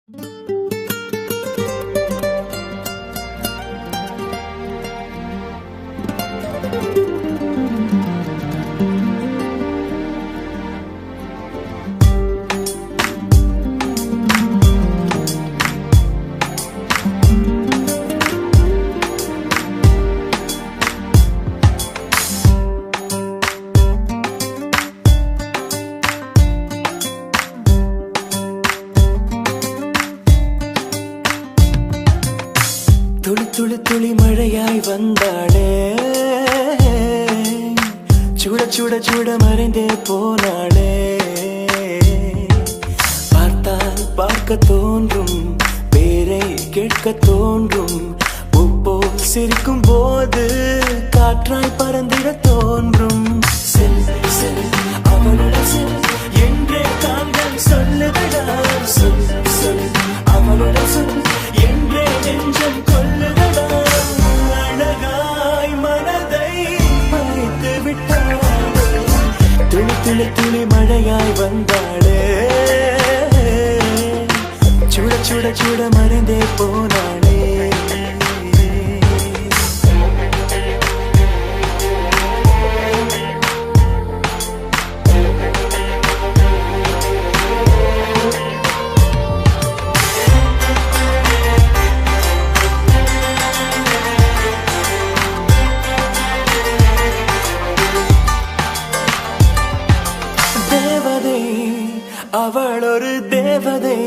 துளி துளி துளி மழையாய் வந்தாளே, சுட சுட சுட மறைந்தே போனாளே. பார்த்தால் பார்க்க தோன்றும், பேரை கேட்க தோன்றும். பூப்போல் சிரிக்கும் போது காற்றாய் பறந்திட தோன்றும். செல் செல் அவளுடன் செல் என்றே கால்கள் சொல்லுதடா. சொல் சொல் அவளுடன் சொல் என்றே நெஞ்சம் கொல்லுதடா. அழகாய் மனதை பறித்து விட்டாளே, துளி துளி துளி மழையாய் வந்தாளே. சுட சுட சுட மறைந்தே போனாளே. அவள் ஒரு தேவதை,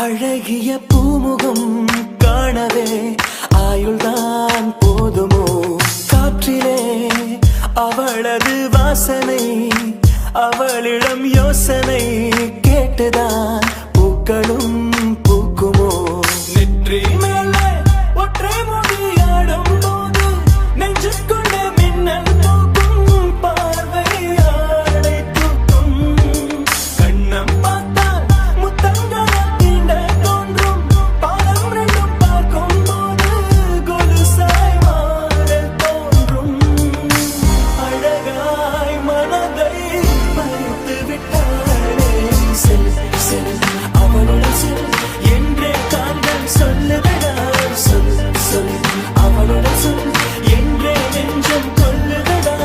அழகிய பூமுகம் காணவே ஆயுள்தான் போதுமோ. காற்றிலே அவளது வாசனை, அவளிடம் யோசனை கேட்டுதான் பூக்களும் பூக்குமோ. நெற்றி மேலே ஒற்றை மொழியாடும் போது நெஞ்சுக்குள்ள மின்னல் தூக்கும். பார்வை ஆடை தூக்கும். கண்ணம் பார்த்தால் முத்தங்களை தீண்ட தோன்றும். பாலம் ரெண்டும் பார்க்கும் போது கொலுசாய் மாற தோன்றும். அழகாய் மனதை பறித்து விட்டாளே. செல் செல் அவளுடன் செல் என்றே கால்கள் சொல்லுதடா. சொல் சொல் அவளுடன் சொல் என்றே நெஞ்சம் கொல்லுதடா.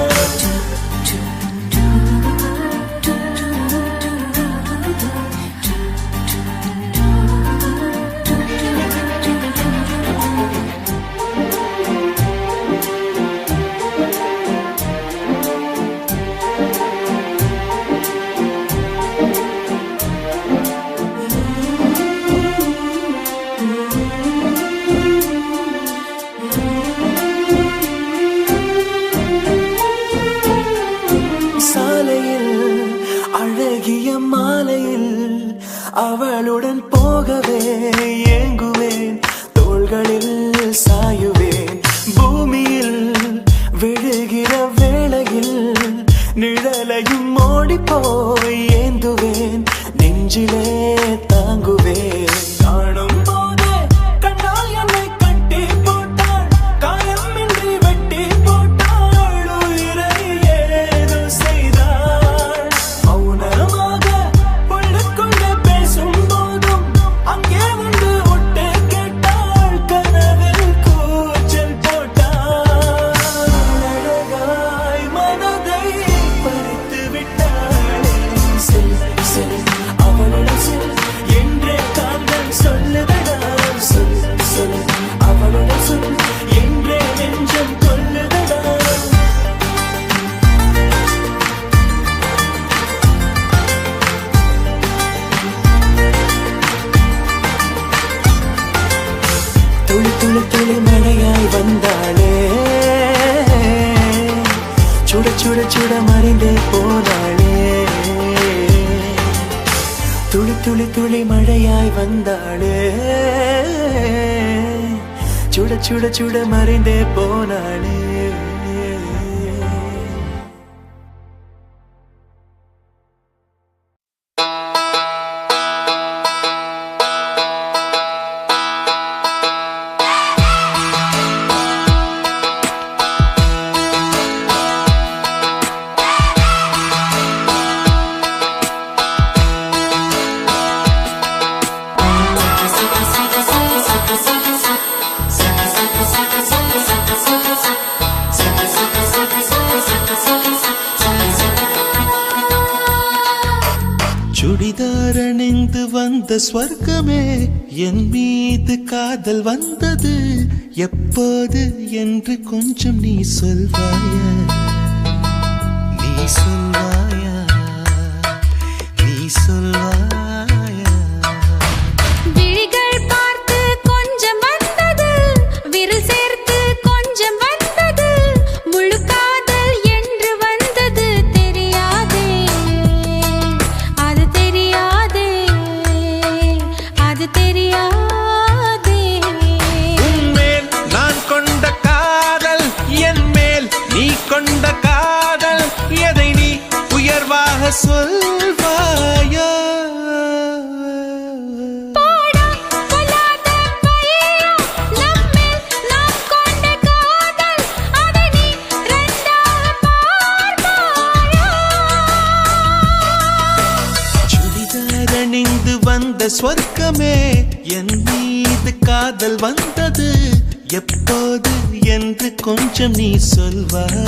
சாலையில் அழகிய மாலையில் அவளுடன் போகவே ஏங்குவேன். தோள்களில் சாயுவேன். பூமியில் விழுகிற வேளையில் நிழலையும் ஓடிப்போய் ஏந்துவேன். நெஞ்சிலே தாங்குவேன். காணும் போதே கண்ணால் என்னை கட்டி போட்டாள். காயமின்றி வெட்டி போட்டாள். உயிரை ஏதோ செய்தாள். மௌனமாக உள்ளுக்குள்ளே பேசும் போதும் அங்கே வந்து ஒட்டு கேட்டாள். கனவில் கூச்சல் போட்டாள். அழகாய் மனதை பறித்து விட்டாளே. செல் செல் அவளுடன் செல் என்றே கால்கள் சொல்லுதடா. சொல் சொல் அவளுடன் சொல் என்றே நெஞ்சம் கொல்லுதடா. துளி துளி துளி மழையாய் வந்தாளே, சுட சுட சுட மறைந்தே போனாளே. துளி துளி துளி மழையாய் வந்தாளே, சுட சுட சுட மறைந்தே போனாளே. வந்த ஸ்வர்க்கமே என் மீது காதல் வந்தது எப்போது என்று கொஞ்சம் நீ சொல்வாயா நீ சொல்வாயா நீ சொல்வாயா விழிகள் பார்த்து கொஞ்சம் வந்தது விரல் சேர்த்து கொஞ்சம் வந்தது முழு காதல் என்று வந்தது தெரியாதே அது தெரியாதே அது தெரியாதே உன்மேல் நான் கொண்ட காதல் என் மேல் நீ கொண்ட காதல் எதை நீ உயர்வாக சொல்வாயா அணிந்து வந்த ஸ்வர்க்கமே என் மீது காதல் வந்தது எப்போது என்று கொஞ்சம் நீ சொல்வாயா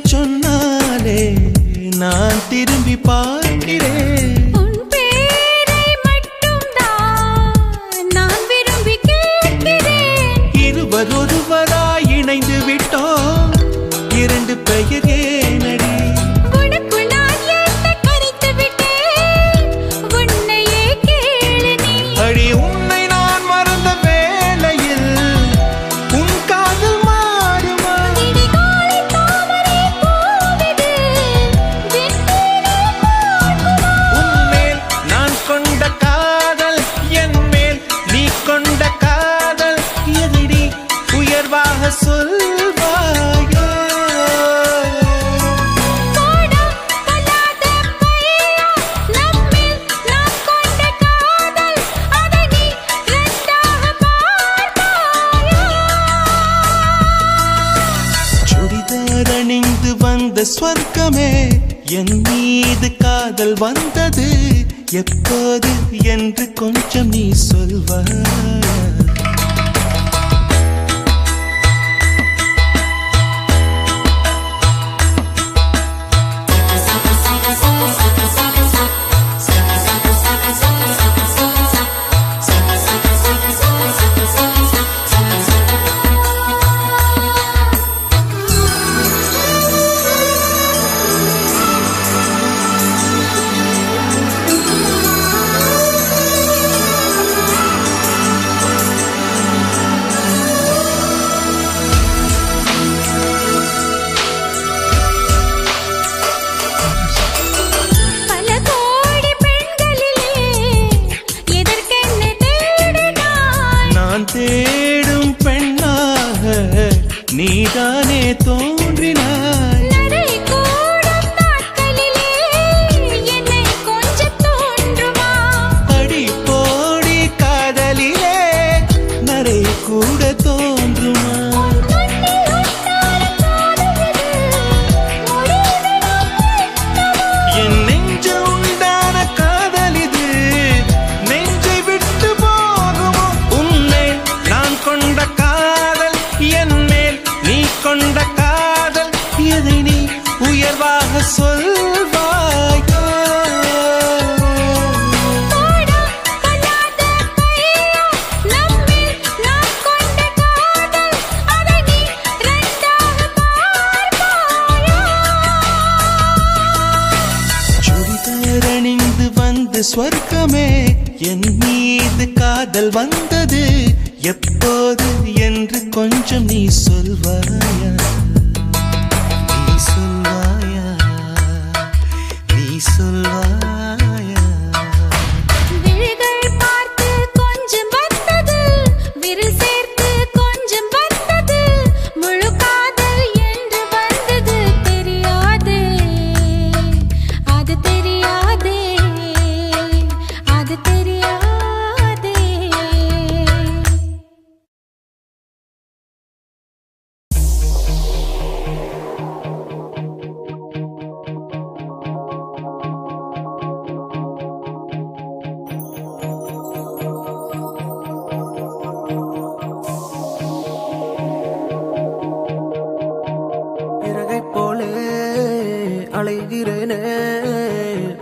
சொன்னாலே நான் திரும்பி பார்க்கிறேன் உன் பேரை மட்டும்தான் நான் விரும்பி கேட்கிறேன் இருவர் ஒருவராய் இணைந்து விட்டோம் இரண்டு பெயர் ஏனடி உனக்கு நான் என்னை கரைத்து விட்டேன் உன்னையே கேளு நீ அடி உன்னை நான் மறந்த வேளையில் உன் காதல் மாறுமா விடிகாலை தாமரை பூவிது விண்மீனை பார்க்குமா உன்மேல் நான் கொண்ட காதல் என் மேல் நீ கொண்ட காதல் எதிரி உயர்வாக சொல்வாயா போடா பொல்லாத பையா நம்மில் நாம் கொண்ட காதல் அதை நீ இரண்டாக பார்ப்பாயா சுடிதார் அணிந்து வந்த ஸ்வர்க்கமே என் மீது காதல் வந்தது எப்போது என்று கொஞ்சம் நீ சொல்வாயா பல கோடி பெண்களிலே எதற்கென்ன தேடினாய் நான் தேடும் பெண்ணாக நீதானே தோன்றினாய் நடை கூடும் நாட்களிலே என்னை கொஞ்சம் தோன்றுமா அடி போடி காதலிலே நரை கூட தோன்றுமா கண்ணில் உண்டான காதலிது முடிவிடம் என் நெஞ்சில் உண்டான காதல் இது நெஞ்சை விட்டு போகுமோ உன்னை நான் கொண்ட காதல் என் மேல் நீ கொண்ட காதல் எதை நீ உயர்வாக சொல்வாயா போடா பொல்லாத பையா நம்மில் நாம் கொண்ட காதல் அதை நீ இரண்டாக பார்ப்பாயா சுடிதார் அணிந்து வந்த ஸ்வர்க்கமே என் மீது காதல் வந்தது எப்போது என்று கொஞ்சம் நீ சொல்வாயா நீ சொல்வாயா நீ சொல்வாயா? விழிகள் பார்த்து கொஞ்சம் வந்தது, விரல் சேர்த்து கொஞ்சம் வந்தது, முழு காதல் என்று வந்தது. தெரியாதே, அது தெரியாதே, அது தெரியாதே. இறகை போலே அலைகிறேனே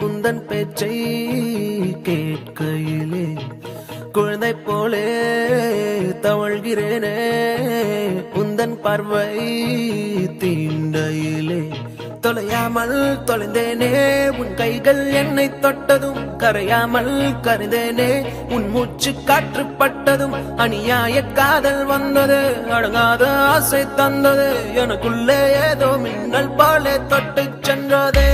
உந்தன் பேச்சை கேட்கையிலே, குழந்தை போலே தவழ்கிறேனே உந்தன் பார்வை தீண்டையிலே. தொலையாமல் தொலைந்தேனே உன் கைகள் என்னை தொட்டதும், கரையாமல் கரைந்தேனே உன் மூச்சு காற்று பட்டதும். அநியாய காதல் வந்தது, அடங்காத ஆசை தந்தது, எனக்குள்ளே ஏதோ மின்னல் போலே தொட்டு சென்றதே.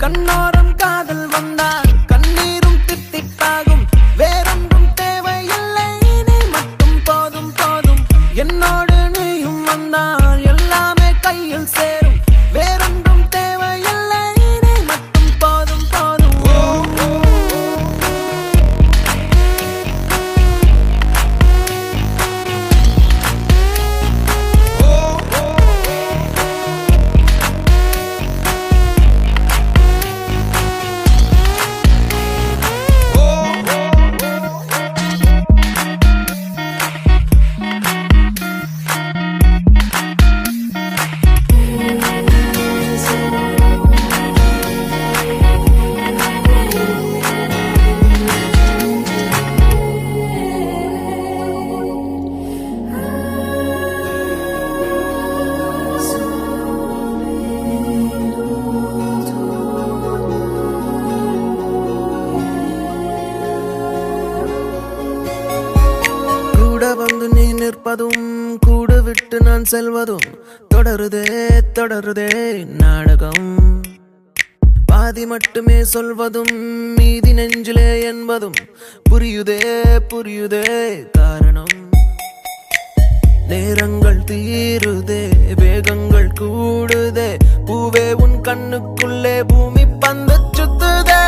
கண்ணோரம் காதல் வந்தால் கண்ணீரும் தித்திப்பாகும், வேறொன்றும் தேவையில்லை, நீ மட்டும் போதும் போதும். என்னோடு நீயும் வந்தால் எல்லாமே கையில் சேரும், வேறொன்றும் தேவையில்லை, நீ மட்டும் போதும் போதும். கூட வந்து நீ நிற்பதும், கூடு விட்டு நான் செல்வதும், தொடருதே தொடருதே நாடகம். பாதி மட்டுமே சொல்வதும், மீதி நெஞ்சிலே என்பதும், புரியுதே புரியுதே காரணம். நேரங்கள் தீருதே, வேகங்கள் கூடுதே, பூவே உன் கண்ணுக்குள்ளே பூமி பந்து சுத்துதே.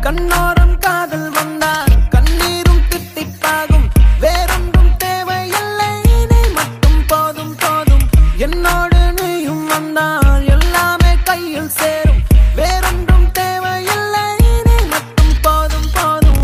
கண்ணோரம் காதல் வந்தால் கண்ணீரும் தித்திப்பாகும், வேறொன்றும் தேவையில்லை, நீ மட்டும் போதும் போதும். என்னோடு நீயும் வந்தால் எல்லாமே கையில் சேரும், வேறொன்றும் தேவையில்லை, நீ மட்டும் போதும் போதும்.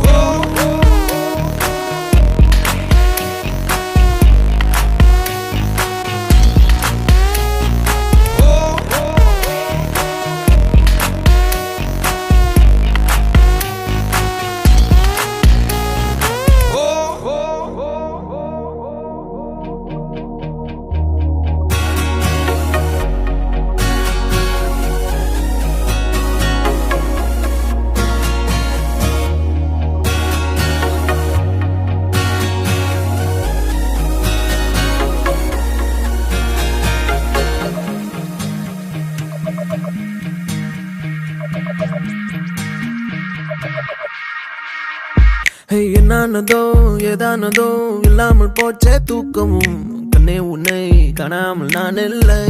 என்னானதோ ஏதானதோ இல்லாமல் போச்சே தூக்கமும், கண்ணே உன்னை காணாமல் நான் இல்லை.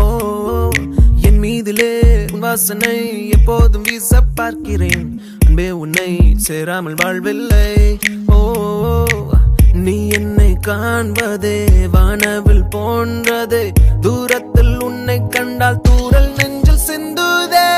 ஓ என் மீதிலே உன் வாசனை எப்போதும் வீச பார்க்கிறேன், அன்பே உன்னை சேராமல் வாழ்வில்லை. ஓ நீ என்னை காண்பதே வானவில் போன்றதே, தூரத்தில் உன்னை கண்டால் தூரல் நெஞ்சில் சிந்துதே.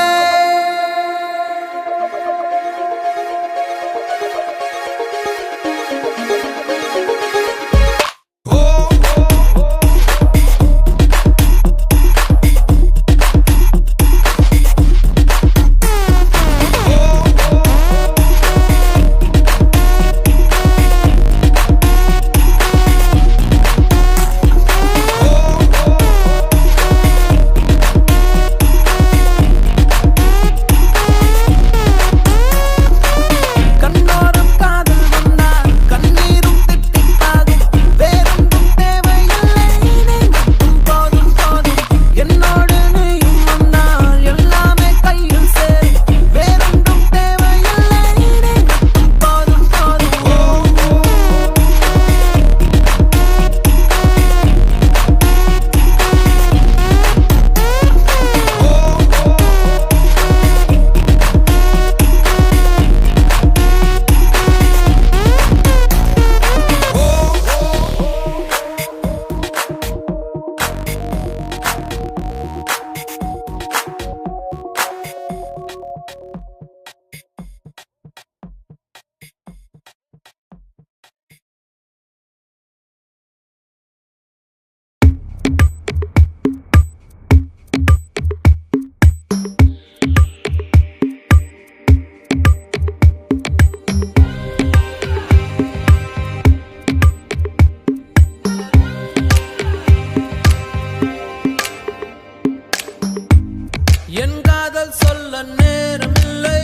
என் காதல் சொல்ல நேரமில்லை,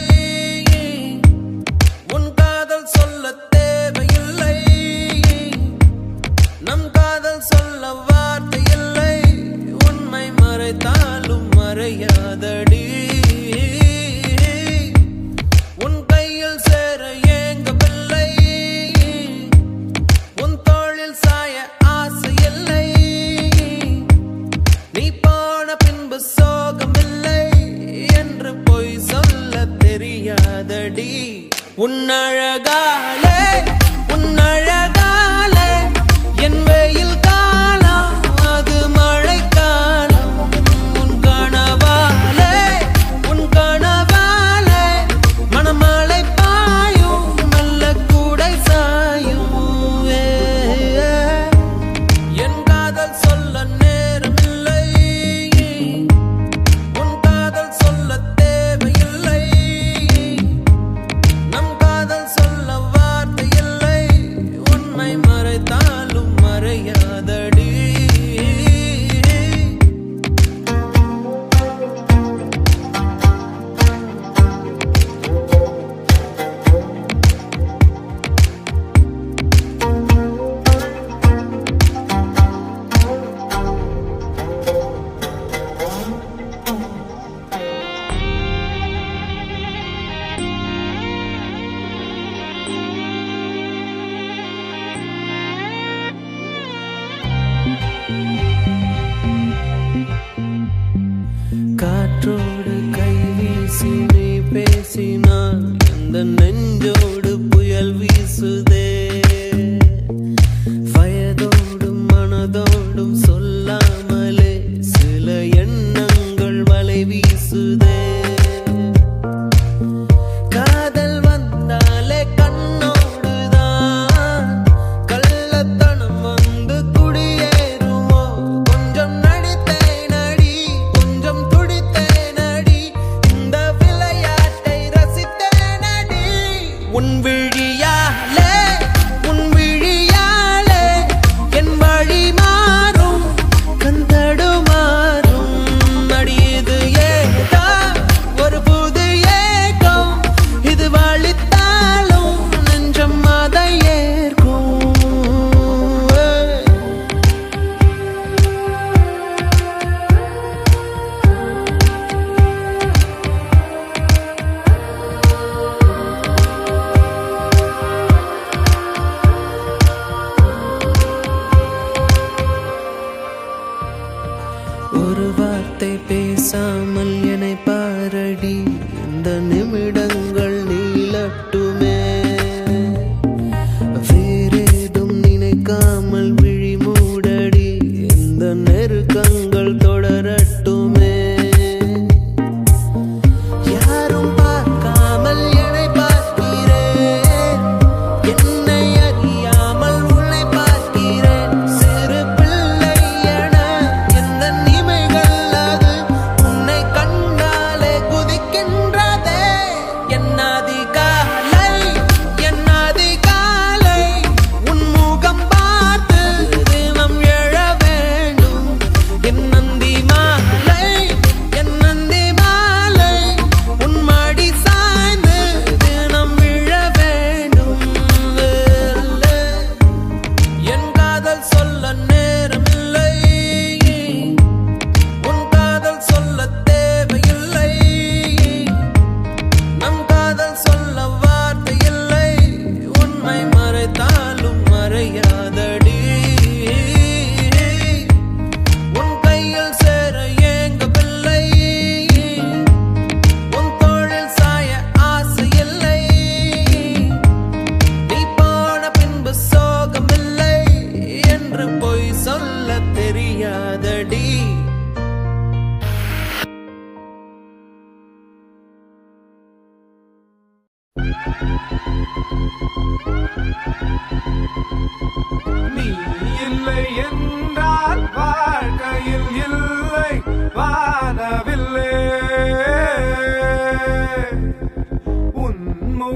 உன் காதல் சொல்ல தேவையில்லை, நம் காதல் சொல்ல வார்த்தை இல்லை, உண்மை மறைத்தாலும் மறையாதடி, உன் கையில் சேர ஏங்கவில்லை, உன் தோளில் சாய ஆசை இல்லை, நீ போன பின்பு சோகமில்லை என்று பொய் சொல்ல தெரியாதடி. உன்னழகாலே உன்னழகாலே என் வெயில் காலம் அது மழை காலம், உன் கனவாலே மணமழை பாயும் மெல்ல கூடை சாயும். என் காதல் சொல்ல நேரமில்லை, உன் காதல் சொல்ல தேவையில்லை, நம் காதல் சொல்ல வார்த்தை இல்லை, உண்மை மறைத்தாலும் மறையாதடி. காற்றோடு கை வீசி நீ பேசினான், அந்த நெஞ்சோடு புயல் வீசுதே, வயதோடும் மனதோடும் சொல்லாமலே சில எண்ணங்கள் வலை வீசுதே, காதல் வந்தாலே கண்ணோடுதான் கள்ளத்தனம் வந்து குடியேறுமோ, கொஞ்சம் நடித்தேன் அடி கொஞ்சம் துடித்தேன் அடி, இந்த விளையாட்டை ரசித்தேன் அடி. உன் விழியாலே என் வழி மாறும் கந்தடு மாறும் அடி, இது ஏதோ ஒரு புது ஏக்கம், இது வலித்தாலும் நெஞ்சம் அதை ஏற்கும். ஒரு வார்த்தை பேசாமல் என்னை பாரடி, இந்த நிமிடங்கள் நீளட்டுமே, வேறேதும் நினைக்காமல் விழி மூடடி, இந்த நெருக்கங்கள் தொடரட்டுமே, யாரும் பார்க்காமல் என்னை பார்க்கிறேன், என்னை அறியாமல் உன்னை பார்க்கிறேன், சிறு பிள்ளை என எந்த நிமைகள் அது உன்னை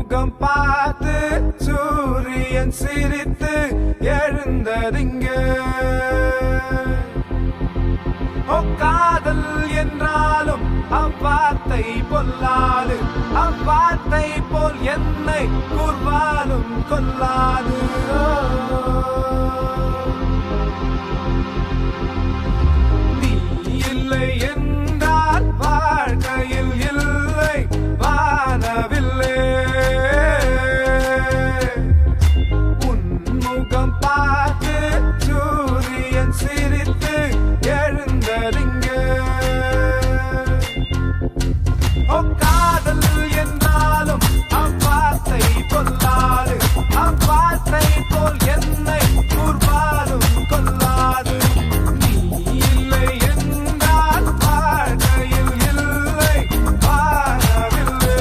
முகம் பார்த்து சூரியன் சிரித்து எழுந்ததிங்க. காதல் என்றாலும் அவ்வார்த்தை பொல்லாது, அவ்வார்த்தை போல் என்னை கூர்வாலும் கொல்லாது. நீ இல்லை என்றால் வாழ்க்கையில் இல்லை வானவில்லை. உன்முகம் பார்த்து சூரியன் சிரித்து எழுந்ததிங்க. காதல் என்றாலும் அவ்வார்த்தை பொல்லாது, அவ்வார்த்தை போல் என்னை கூர்வாலும் கொல்லாது. நீ இல்லை என்றால் வாழ்க்கையில் இல்லை வானவில்லை.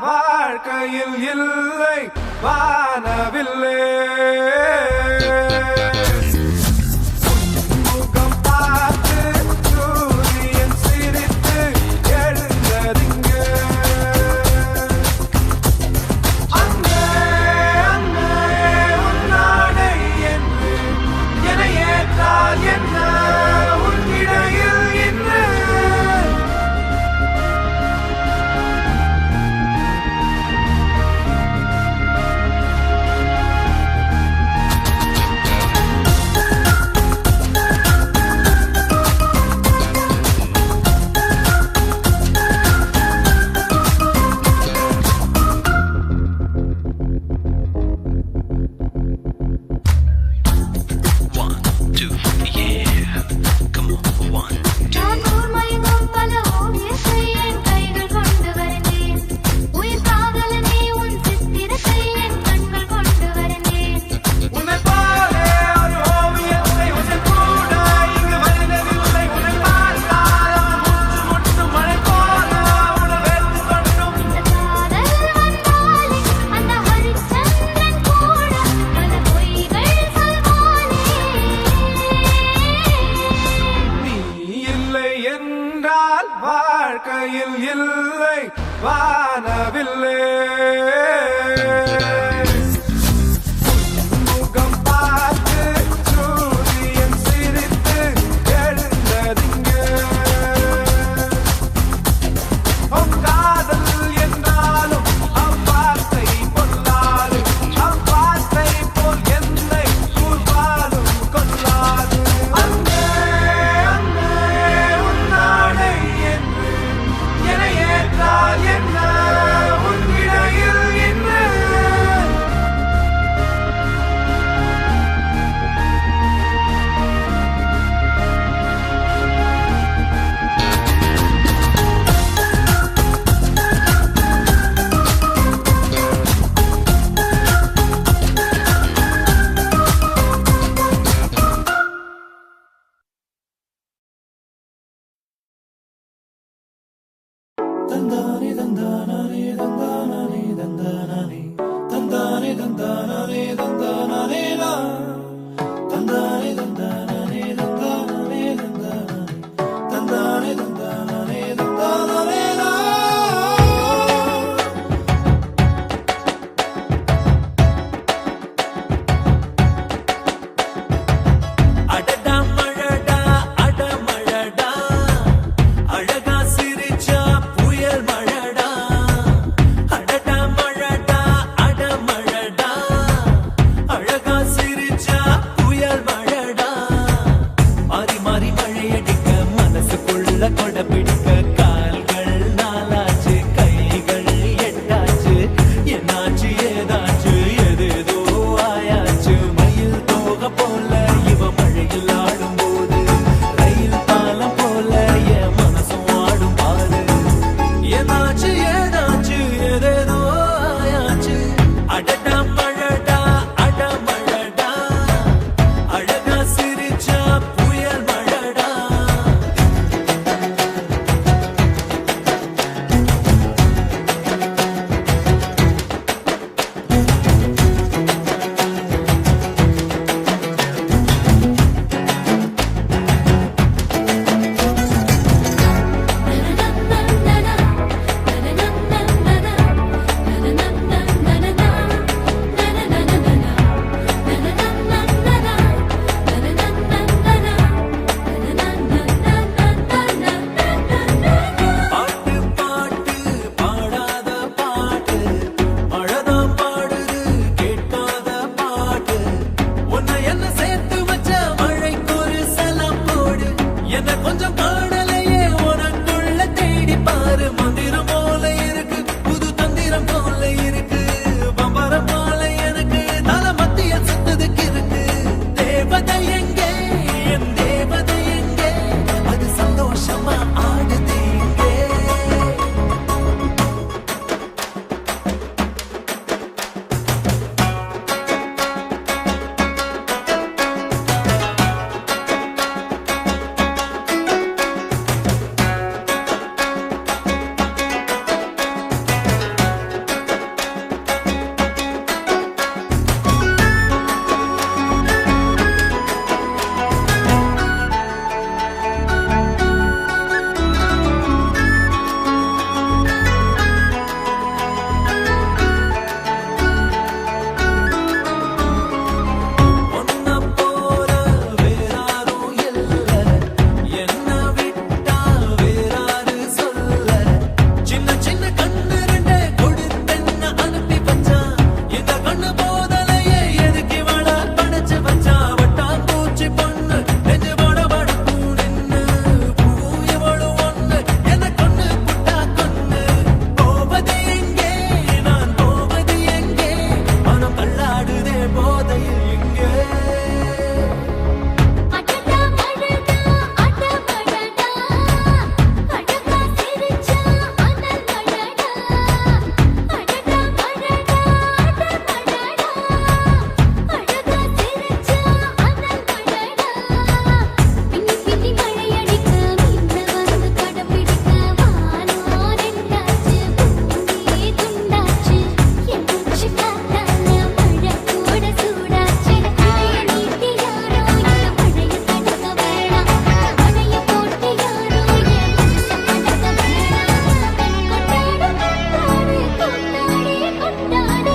வாழ்க்கையில் இல்லை வானவில்லை. முகம் பார்த்து சூரியன் சிரித்து எழுந்ததிங்க. அங்கே அங்கே உன்னாடை என்று என ஏற்றால் என்ன உன் இடையில் இன்று. வாழ்க்கையில் இல்லை வானவில்லை. முகம் பார்த்து சூரியன் சிரித்து எழுந்ததிங்க. காதல் என்றாலும் அவ்வார்த்தை பொல்லாது, அவ்வார்த்தை போல் என்னை கூர்வாலும் கொல்லாது. அங்கே அங்கே உன்னாடை என்று என ஏற்றால் என்ன உன் இடையில் இன்று. தந்தானே தந்தானே தந்தானே தந்தானே தந்தானே தந்தானே தந்தானே தந்தானே தந்தானே தந்தானே தந்தானே தந்தானே தந்தானே அடடா மழடா அடமழடா அழகா சிரிச்சா புயல் மழடா அடடா மழடா அடமழடா அழகா சிரிச்சா புயல் மழடா மாறி மாறி மழையடிக்க மனசுக்குள்ள கொடை பிடிக்க கால்கள் நாலாச்சு கைகள் எட்டாச்சு என்னாச்சு ஏதாச்சு எதேதோ ஆயாச்சு மயில் தோகை போல இவ மழையில் ஆடும்போது ரயில் பாலம் போல என் மனசும் ஆடும் பாரு என்னாச்சு ஏதாச்சு எதேதோ ஆயாச்சு அடடா மழடா அடமழடா அழகா சிரிச்சா புயல் மழடா பாட்டு பாட்டு பாடாத பாட்டு மழைதான் பாடுது கேட்காத பாட்டு உன்னை என்ன சேர்த்து வச்ச மழைக்கு ஒரு சலம் போடு என்ன கொஞ்சம் காணலையே உனக்குள்ள தேடி பாரு மந்திரம் போல இருக்கு புது தந்திரம் போல இருக்கு பம்பரம் போல எனக்கு தலை மத்திய சுத்ததுக்கு இருக்கு தேவதை எங்கே என் தேவதை எங்கே அது சந்தோஷமா ஆடுது இங்கே ஒன்ன போல வேறாரும் இல்ல என்ன விட்டா வேறாரு சொல்ல சின்ன சின்ன கண்ணு ரெண்டு கொடுத்தென்ன அனுப்பி வச்சான் இந்த கண்ணு போதலையே எதுக்கு இவள படைச்சு வச்சான் வட்டான் பூச்சி பொண்ணு நெஞ்சு படபடக்கும் நின்னு பூ இவளு ஒண்ணு என்ன கொன்னு புட்டா கொன்னு போவது எங்கே நான் போவது எங்கே மனம் தள்ளாடுதே போதையில் இங்கே அடடா மழடா அடமழடா அழகா சிரிச்சா அனல் மழடா அடடா மழடா அடமழடா அழகா சிரிச்சா அனல் மழடா பின்னி பின்னி மழையடிக்க மீன்ல வந்து கொடை பிடிக்க வானோ ரெண்டாச்சு பூமி துண்டாச்சு என் மூச்சு காத்தால மழை கூட சூடாச்சு மழைய நீட்டி யாரோ இந்த மழைய தடுக்க வேணாம் மழைய போட்டு யாரோ என் மனச படுக்க வேணாம் கொண்டாடு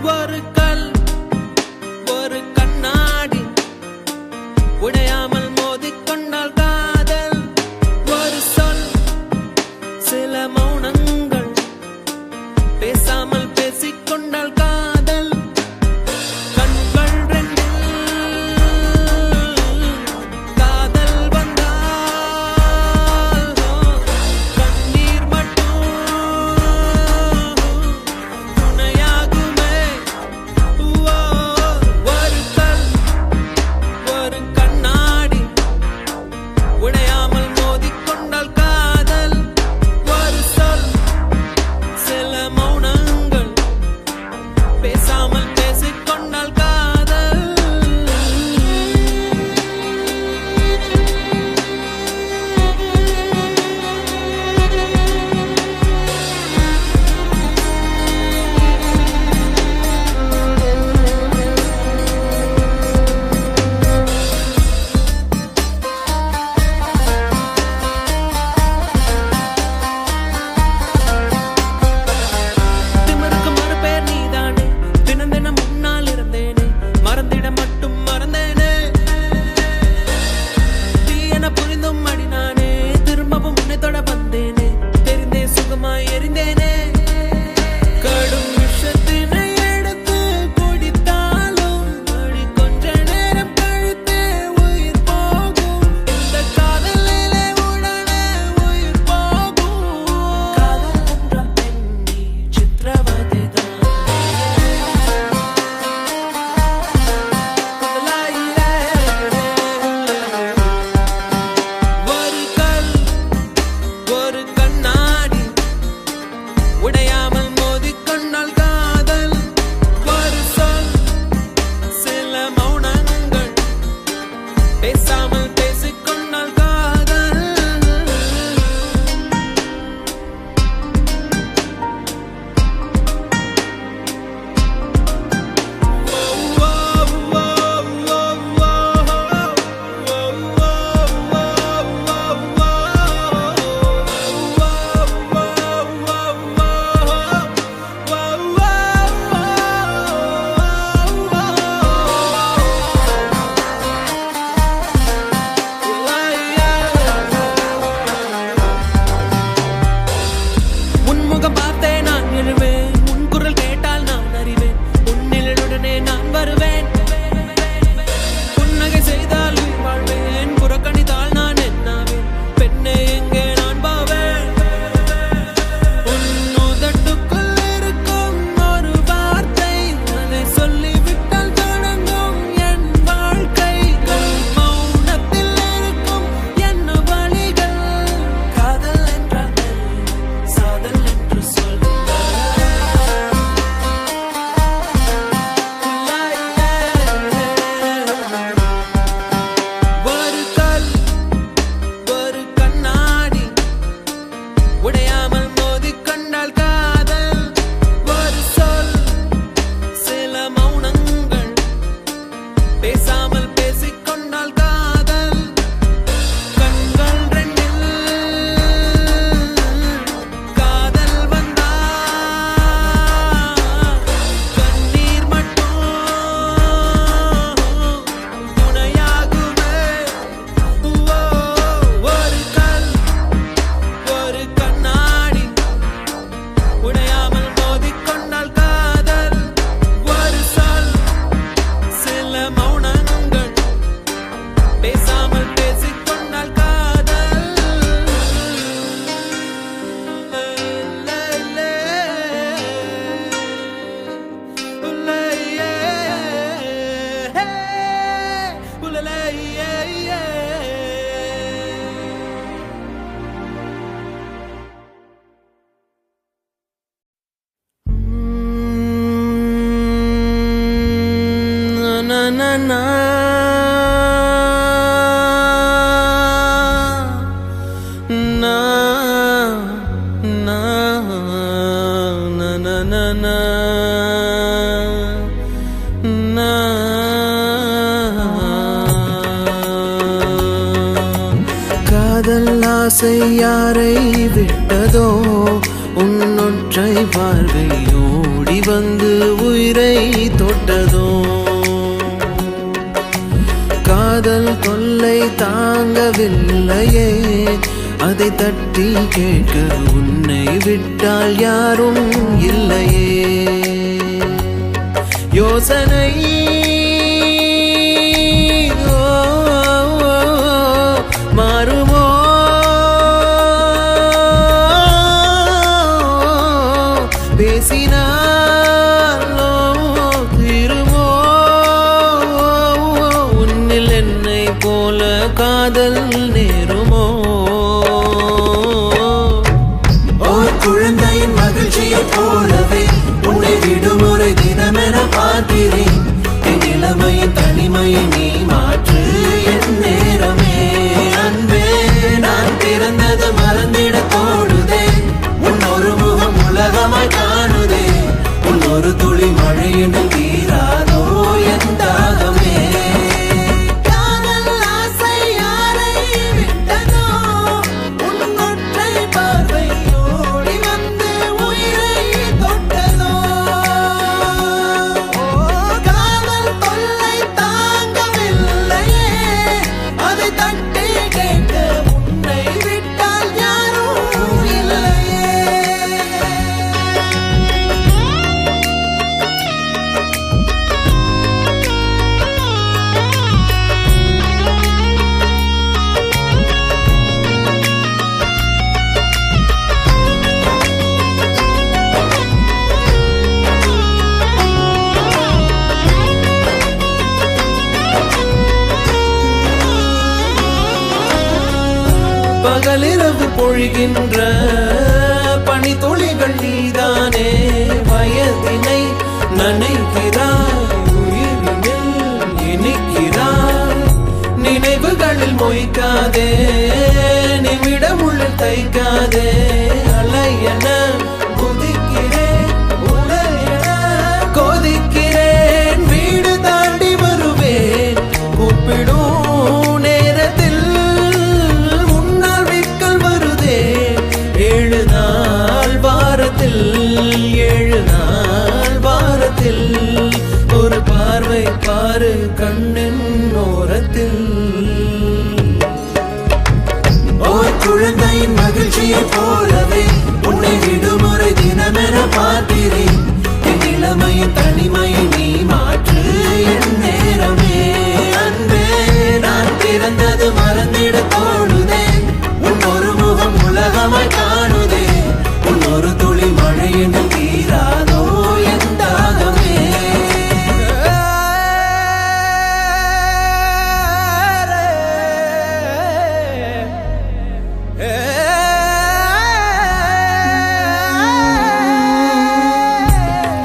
ஒரு கல் na na na na na na na na. காதல் ஆசை யாரை விட்டதோ உன்னொற்றை பார்வை ஓடி வந்து உயிரை தொட்டதோ காதல் தொல்லை தாங்கவில்லையே அதை தட்டி கேட்க உன்னை விட்டால் யாரும் இல்லையே யோசனை மாறுமோ பேசினாலோ தீருமோ உன்னில் என்னை போல காதல் நேருமோ ஓர் குழந்தையின் மகிழ்ச்சியை போலவே உன்னை விடுமுறை தினமென பார்க்கிறேன் என் இளமையின் தனிமையை நீ மாற்று என் நேரமே அன்பே நான் பிறந்தது மறந்திட தோடுதே உன் ஒரு முகம் உலகமாய் காணுதே உன் ஒரு துளி மழையினில் தீராதோ என் தாகமே காதல் ஆசை யாரை விட்டதோ உன் ஒற்றை பார்வை ஓடி வந்து உயிரை தொட்டதோ காதல் தொல்லை தாங்கவில்லையே அதை தட்டி கேட்க உன்னை விட்டால் யாரும் இல்லையே. பகலிரவு பொழிகின்ற பனித்துளிகள் நீதானே வயதினை நனைக்கிறாய் உயிரினில் இனிக்கிறாய் நினைவுகளில் மொய்க்காதே நிமிடமுள்ள தைக்காதே அலையென குதிக்கிறேன் உடலென கொதிக்கிறேன் வீடு தாண்டி வருவேன் கூப்பிடும் நேரத்தில் முன்னால் விக்கல் வருதே 7 நாள் வாரத்தில் 7 நாள் வாரத்தில் ஒரு பார்வை பாரு கண்ணின் ஓரத்தில் ஓர் குழந்தையின் மகிழ்ச்சியை போலவே உன்னை விடுமுறை தினமென பார்க்கிறேன் என் இளமையின் தனிமையை நீ மாற்று என் நேரமே அன்பே நான் பிறந்தது மறந்திட தோணுதே உன் ஒரு முகம் உலகமாய் காணுதே உன் ஒரு துளி மழையினில் தீராதோ என் தாகமே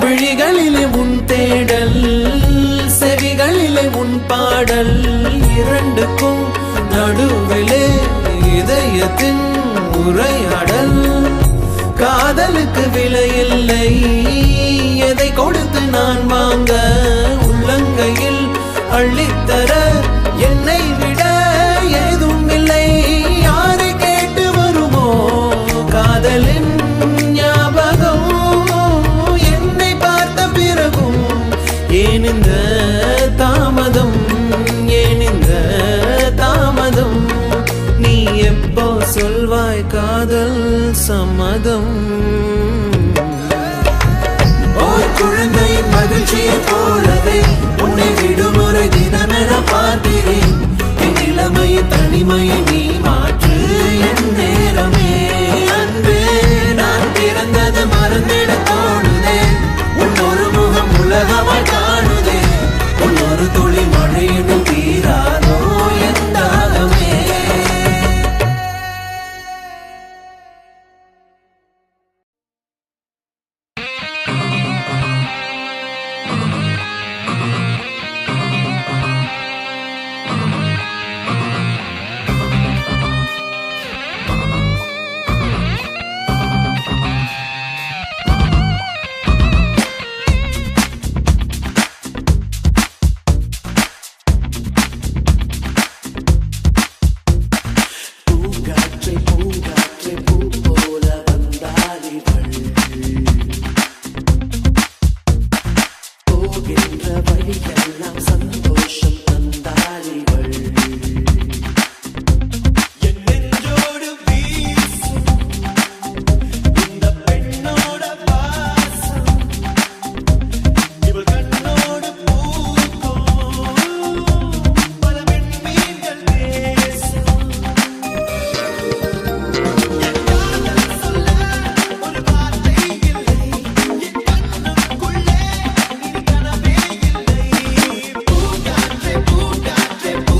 விழிகளிலே உன் தேடல் செவிகளிலே உன் பாடல் இரண்டுக்கும் நடுவிலே இதயத்தின் உரையாடல் காதலுக்கு விலையில்லை எதை கொடுத்து நான் வாங்க உள்ளங்கையில் அள்ளித்தர என்னை விட ஏதும் இல்லை யாரை கேட்டு வருமோ காதலின் ஞாபகம் என்னை பார்த்த பிறகும் ஏன் இந்த தாமதம் ஏன் இந்த தாமதம் நீ எப்போ சொல்வாய் காதல் சம்மதம் ஓர் குழந்தையின் மகிழ்ச்சியை போலவே உன்னை விடுமுறை தினமென பார்க்கிறேன் என் இளமையின் தனிமையை நீ மாற்று என் நேரமே அன்பே நான் பிறந்தது மறந்திட தோணுதே உன் ஒரு முகம் உலகமாய் காணுதே உன் ஒரு துளி மழையினும் தீராதோ என் தாகமே போகின்ற வழியெல்லாம் சந்தோஷம் தந்தாளிகள் என் நெஞ்சோடு வீசும் இந்த பெண்ணோட வாசம் இவள் கண்ணோடு பூக்கும் பல பெண்மீன்கள் பேசும் என் காதல் சொல்ல ஒரு வார்த்தை இல்லை என் கண்ணுக்குள்ளே இனி கனவே இல்லை பூங்காற்றே பூங்காற்றே பூ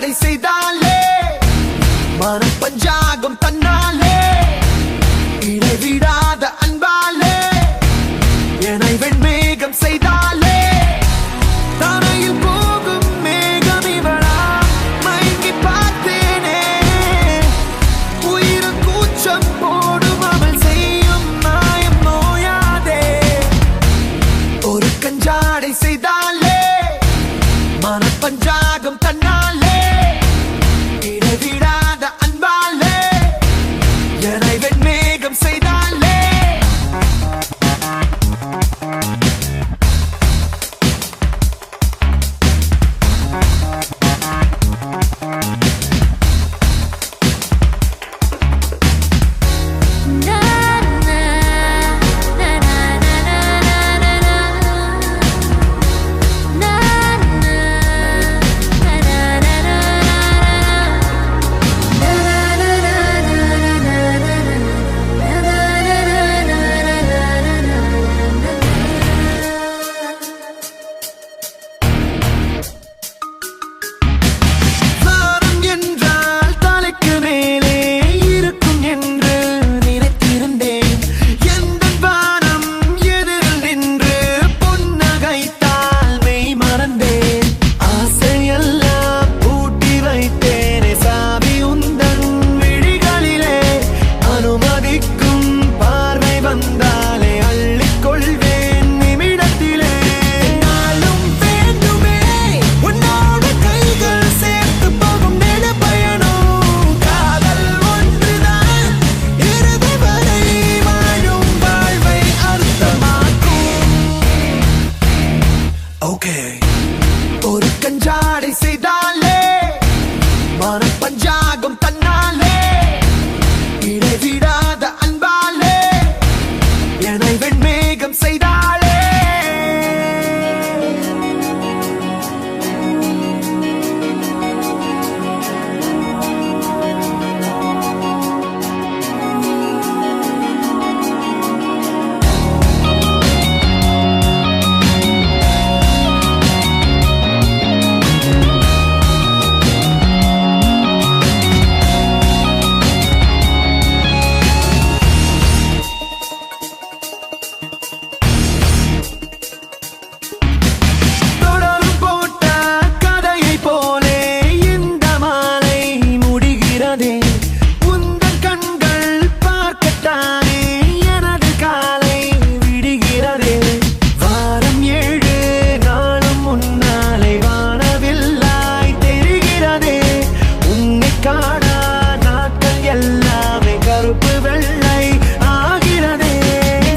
கஞ்சாடை செய்தாலே மனம் பஞ்சாகும் தன்னாலே இடைவிடாத அன்பாலே என்னை வெண்மேகம் செய்தாலே தரையில் போகும் மேகம் இவளா மயங்கி பார்த்தேனே உயிரும் கூச்சம் போடும் அவள் செய்யும் மாயம் நோயாதே ஒரு கஞ்சாடை செய்தாலே மனம் பஞ்சாகும் தன்னாலே இடைவிடாத அன்பாலே என்னை வெண்மேகம் செய்தாலே வானம் என்றால் தலைக்கு மேலே இருக்கும் என்று நினைத்திருந்தேன் எந்த வானம் எதிரில் நின்று புன்னகைத்தால் மெய் மறந்தேன் ஆசையெல்லாம் பூட்டி வைத்தேனே சாவி உந்தன் விழிகளிலே அனுமதிக்கும் பார்வை வந்தாலே அள்ளிக்கொள்வேன் நிமிடத்திலே நாளும் வேண்டுமே உன்னோடு கைகள் சேர்த்து போகும் நெடு பயணம் காதல் ஒன்றுதான் இறுதி வரை வாழும் வாழ்வை அர்த்தமாக்கும் ஓகே ஒரு கஞ்சாடை செய்தாலே மனம் பஞ்சாகும் தன்னாலே இடைவிடாத அன்பாலே என்னை வெண்மேகம் செய்தாலே தொடரும் போட்ட கதையை போலே இந்த மாலை முடிகிறதே உந்தன் கண்கள் பார்க்கத்தானே எனது காலை விடுகிறதே வாரம் 7 நாளும் முன்னாலே வானவில்லாய் தெரிகிறதே உன்னை காணா நாட்கள் எல்லாமே கருப்பு வெள்ளை ஆகிறதே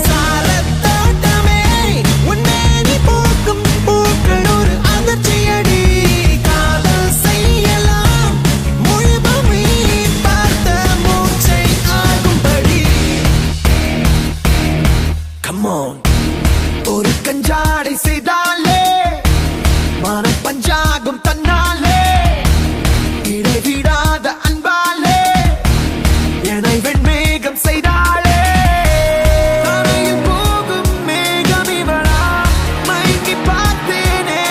சாரத்தோட்டமே உன்னை நீ போக்கும் பூக்கள் ஒரு அதிர்ச்சியடி காதல் செய்யலாம் முழுபமி பார்த்த மூச்சை ஆகும்படி Come on ஒரு கஞ்சாடை செய்தாலே மனம் பஞ்சாகும் தன்னாலே இடைவிடாத அன்பாலே என்னை வெண்மேகம் செய்தாலே தரையில் போகும் மேகம் இவளா மயங்கி பார்த்தேனே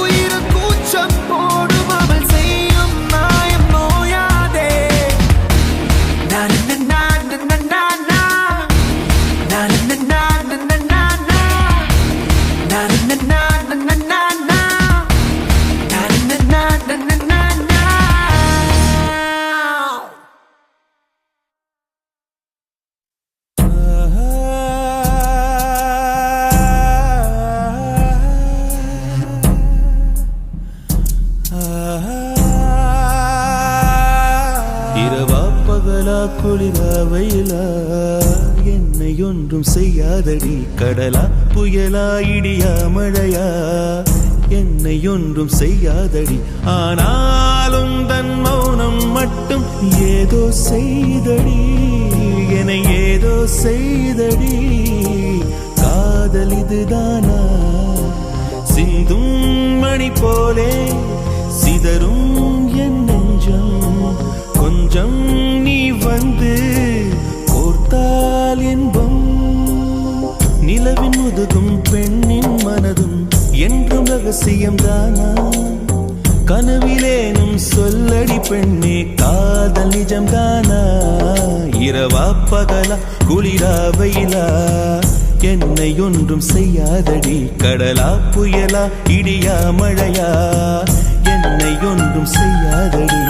உயிரும் கூச்சம் போடும் அவள் செய்யும் மாயம் நோயாதே நான் நான் நான் நான் இரவா பகலா குளிரா வெயிலா என்னை ஒன்றும் செய்யாதடி கடலா புயலா இடியா மழையா என்னை ஒன்றும் செய்யாதடி ஆனாலும் தன் மௌனம் மட்டும் ஏதோ செய்தடி என்னை ஏதோ செய்தடி காதல் இதுதானா சிந்தும் மணி போலே சிதறும் என் நெஞ்சம் கொஞ்சம் நீ வந்து கோர்த்தால் என்பம் நிலவின் முதுகும் பெண்ணின் மனதும் என்றும் ரகசியம் தானா கனவிலேனும் சொல்லடி பெண்ணே காதல் நிஜம்தானா இரவா பகலா குளிரா வெயிலா என்னை ஒன்றும் செய்யாதடி கடலா புயலா இடியா மழையா என்னை ஒன்றும் செய்யாதடி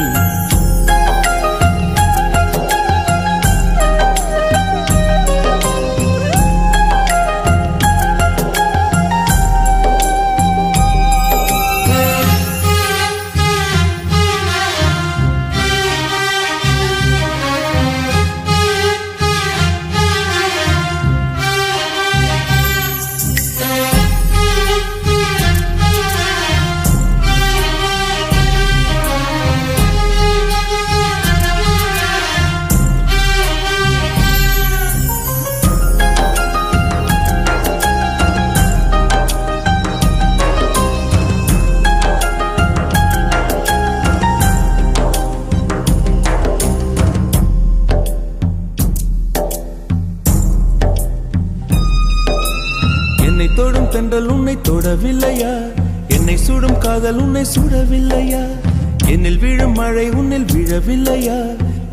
தொடும் தென்றல் உன்னை தொடவில்லையா என்னை சுடும் காதல் உன்னை சுடவில்லையா என்னில் விழும் மழை உன்னில் விழவில்லையா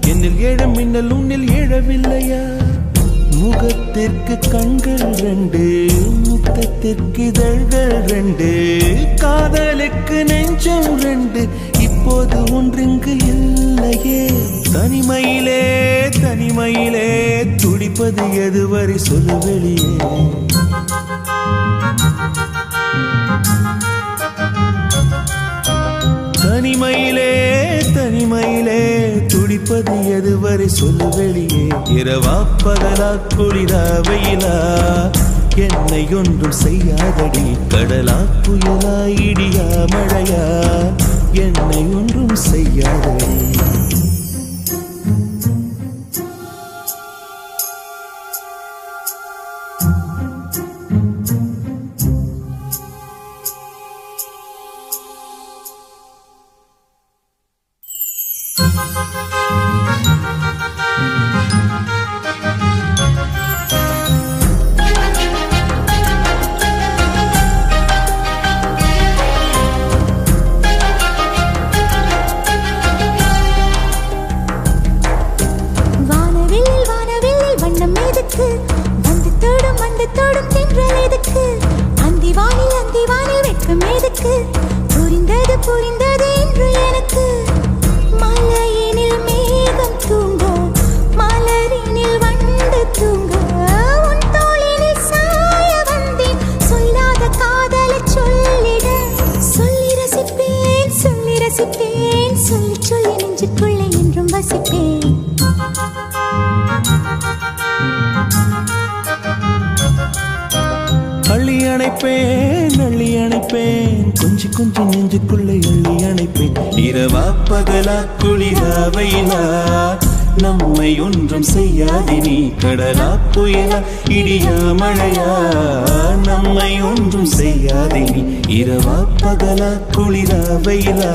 என்னில் ஏழும் மின்னல் உன்னில் எழவில்லையா முகத்திற்கு கண்கள் ரெண்டு முத்தத்திற்கு இதழ்கள் ரெண்டு காதலுக்கு நெஞ்சம் ரெண்டு இப்போது ஒன்றிங்கு இல்லையே தனிமையிலே தனிமையிலே துடிப்பது எதுவரை சொல்லு வெளியே தனிமையிலே தனிமையிலே துடிப்பது எதுவரை சொல்லு வெளியே இரவா பகலா குளிரா வெயிலா என்னை ஒன்றும் செய்யாதடி கடலா புயலா இடியா மழையா என்னை ஒன்றும் செய்யாதடி புரிந்தது என்று எனக்கு மலையினில் மேகம் தூங்க மலரினில் வண்டு தூங்க உன் தோளினில் சாய வந்தேன் சொல்லாத காதலை சொல்லிட சொல்லி ரசிப்பேன் சொல்லி ரசிப்பேன் சொல்லி சொல்லி நெஞ்சுக்குள்ளே என்றும் வசிப்பேன் அள்ளி அணைப்பேன் கொஞ்சி கொஞ்சி நெஞ்சுக்குள்ளே அள்ளி அணைப்பேன் இரவா பகலா குளிரா வெயிலா நம்மை ஒன்றும் செய்யாதே நீ கடலா புயலா இடியா மழையா நம்மை ஒன்றும் செய்யாதே நீ இரவா பகலா குளிரா வெயிலா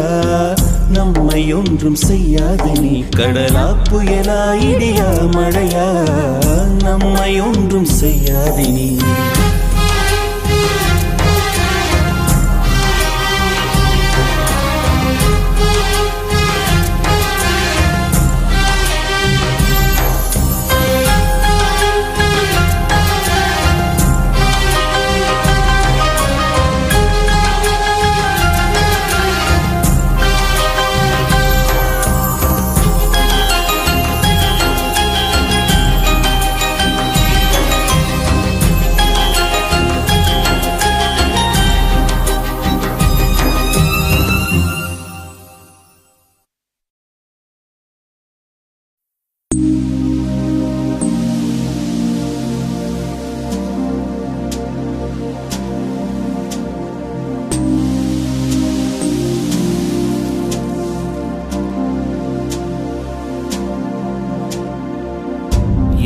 நம்மை ஒன்றும் செய்யாதே நீ கடலா புயலா இடியா மழையா நம்மை ஒன்றும் செய்யாதே நீ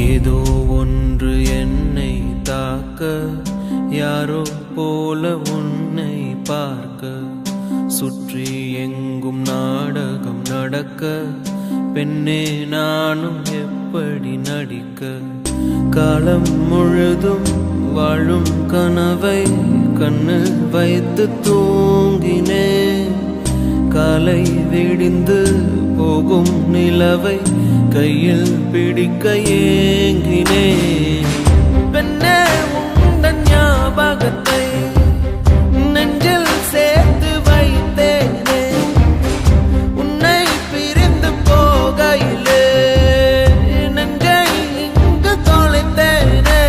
ஏதோ ஒன்று என்னை தாக்க யாரோ போல உன்னை பார்க்க சுற்றி எங்கும் நாடகம் நடக்க பெண்ணே நானும் எப்படி நடிக்க காலம் முழுதும் வாழும் கனவை கண்ணு வைத்து தூங்கினேன் காலை விடிந்து போகும் நிலவை கையில் பிடிக்க ஏங்கினேன். பெண்ணே உந்தன் ஞாபகத்தை நெஞ்சில் சேர்த்து வைத்தேனே. உன்னை பிரிந்து போகையிலே நெஞ்சை இங்கு தொலைத்தேனே.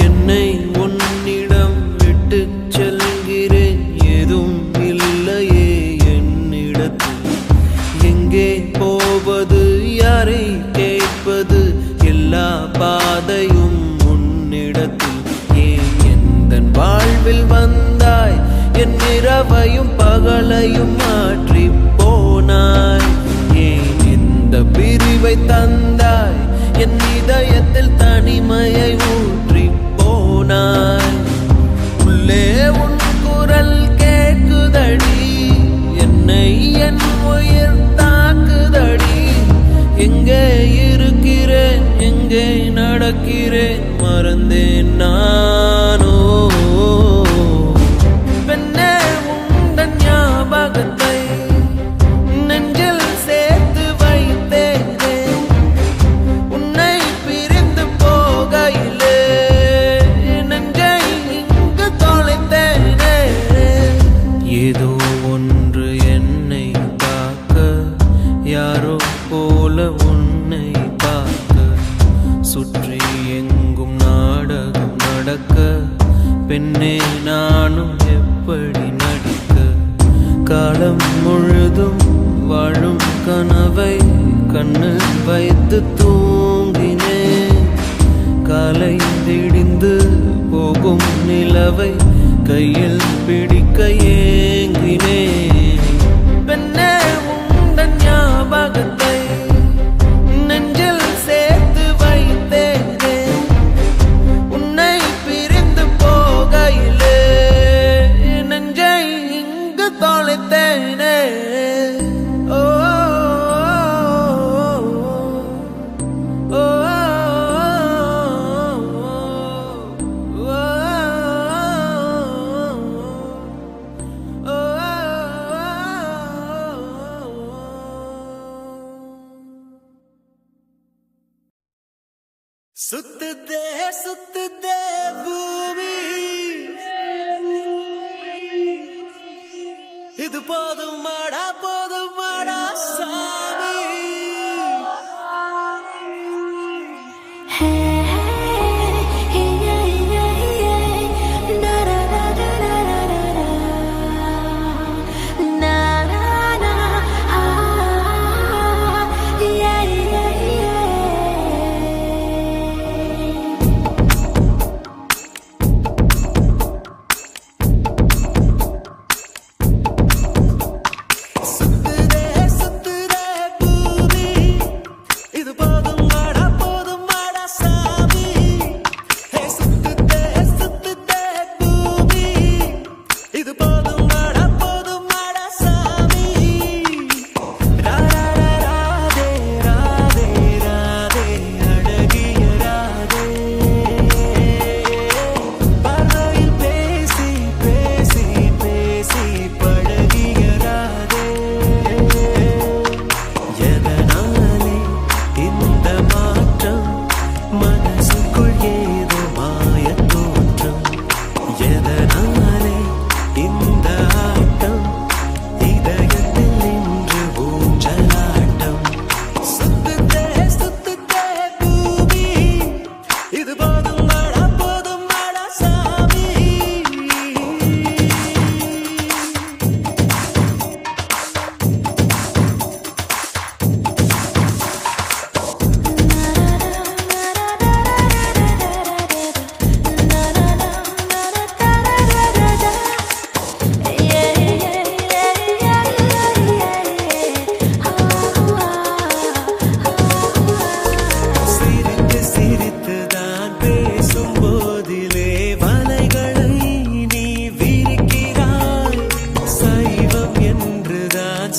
என்னை உன்னிடம் விட்டு செல்கிறேன், எதுவும் இல்லையே என்னிடத்தில். எங்கே போவது, யாரை கேட்பது, எல்லா பாதையும் உன்னிடத்தில். ஏன் எந்தன் வாழ்வில் வந்தாய், என் இரவையும் பகலையும் மாற்றி போனாய். ஏன் இந்த பிரிவை தந்தாய், என் இதயத்தில் தனிமையை ஊற்றி போனாய். உள்ளே உன் குரல் கேட்குதடி, என்னை என் உயிர் தாக்குதடி. எங்கே இருக்கிறேன், எங்கே நடக்கிறேன், மறந்தேன் நானோ. பெண்ணே உந்தன் ஞாபகத்தை நெஞ்சில் சேர்த்து வைத்தேனே. உன்னை பிரிந்து போகையிலே நெஞ்சை இங்கு தொலைத்தேனே. ஏதோ ஒன்று என்னை தாக்க, யாரோ போல உன்னை பார்க்க, சுற்றி எங்கும் நாடகம் நடக்க. பெண்ணே நானும் எப்படி நடிக்க? காலம் முழுதும் வாழும் கனவை கண்ணில் வைத்து தூங்கினேன். காலை விடிந்து போகும் நிலவை கையில் பிடிக்க ஏங்கினேன். பெண்ணே உந்தன் ஞாபகத்தை நெஞ்சில் சேர்த்து வைத்தேனே. உன்னை பிரிந்து போகையிலே நெஞ்சை இங்கு தொலைத்தேனே. ஓ ஓ, சுத்துதே சுத்துதே பூமி, இது போதும் மாடா சாமி. சுத்துதே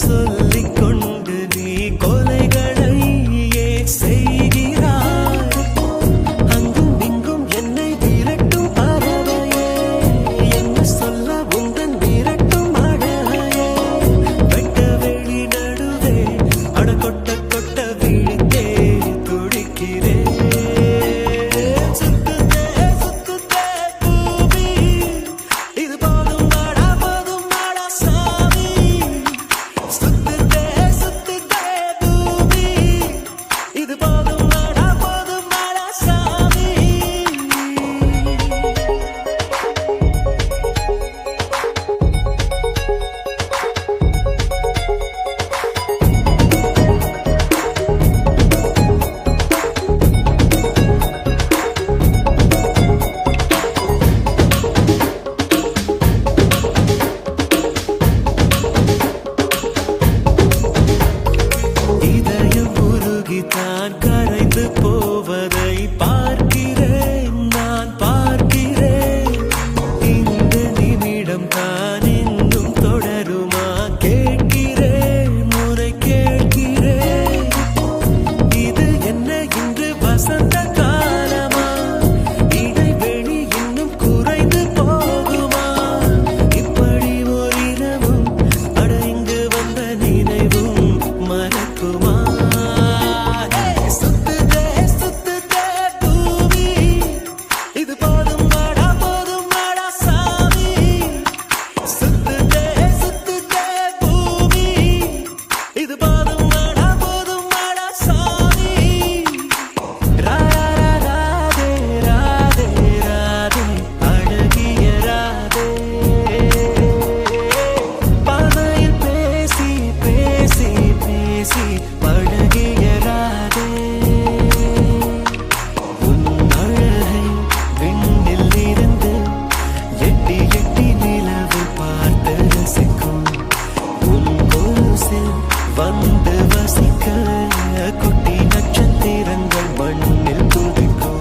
சொல்லிக் கொண்டு நீ கொலைகளை ஏன் செய்கிறாய்? அங்கும் இங்கும் என்னை விரட்டும் பறவையே, என்ன சொல்ல உந்தன் விரட்டும் அழகையே. வெட்ட வெளி நடுவே அட கொட்ட கொட்ட விழித்தே துடிக்கிறேன். சுத்துதே சுத்துதே பூமி, இது போதும் வாடா சாமி. சுத்துதே சுத்துதே பூமி, இது போதும் வாடா சாமி. இதயம் உருகித்தான் கரைந்து போவதை பார்க்கிறேன், நான் பார்க்கிறேன். இந்த நிமிடம் தான் இன்னும் தொடருமா கேட்கிறேன், முறை கேட்கிறேன். இது என்ன இன்று வசந்த காலமா? இடைவெளி இன்னும் குறைந்து போகுமா? இப்படி ஓரிரவும் அட இங்கு வந்த நினைவும் மறக்குமா? சுத்துதே சுத்துதே பூமி, இது போதும் வாடா சாமி. சுத்துதே சுத்துதே பூமி, இது போதும் வாடா சாமி. ராதே ராதே ராதே அழகிய ராதே, பாதையில் பேசி பேசி பேசி பழகிய ராதே. உன் அழகை விண்ணில் இருந்து எட்டி எட்டி நிலவு பார்த்து ரசிக்கும். உன் கொலுசில் வந்து வசிக்க குட்டி நட்சத்திரங்கள் மண்ணில் துடிக்கும்.